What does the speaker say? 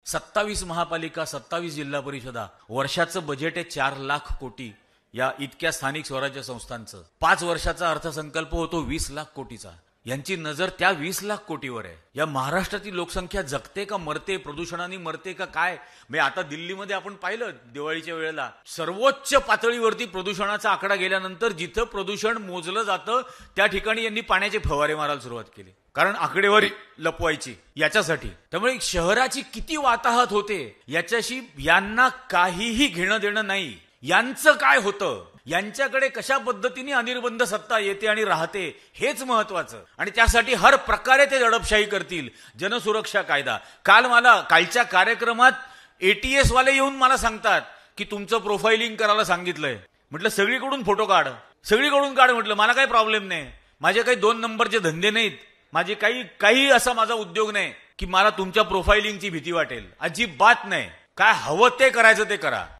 27 महापालिका, 27 जिल्हा परिषदा, वर्षाचं बजेट आहे 4 लाख कोटी या इतक्या स्थानिक स्वराज्य संस्थांचं. 5 वर्षाचा अर्थसंकल्प होतो 20 लाख कोटीचा. यांची नजर त्या 20 लाख कोटीवर आहे. या महाराष्ट्रातील लोकसंख्या जगते का मरते, प्रदूषणाने मरते का काय? म्हणजे आता दिल्लीमध्ये आपण पाहिलं दिवाळीच्या वेळेला सर्वोच्च पातळीवरती प्रदूषणाचा आकडा गेल्यानंतर जिथं प्रदूषण मोजलं जातं त्या ठिकाणी यांनी पाण्याचे फवारे मारायला सुरुवात केली, कारण आकडेवारी लपवायची याच्यासाठी. त्यामुळे शहराची किती वाताहत होते याच्याशी यांना काहीही घेणं देणं नाही. यांचं काय होतं, यांच्याकडे कशा पद्धतीने अनिर्बंध सत्ता येते आणि राहते हेच महत्वाचं. आणि त्यासाठी हर प्रकारे ते दडपशाही करतील. जनसुरक्षा कायदा, कालच्या कार्यक्रमात ATS वाले येऊन मला सांगतात की तुमचं प्रोफाइलिंग करायला सांगितलंय. म्हटलं सगळीकडून फोटो काढ, सगळीकडून काढ. म्हटलं मला काही प्रॉब्लेम नाही, माझे काही 2 नंबरचे धंदे नाहीत, माझे काही असा माझा उद्योग नाही की मला तुमच्या प्रोफाइलिंगची भीती वाटेल. अजिबात नाही. काय हवं ते करायचं ते करा.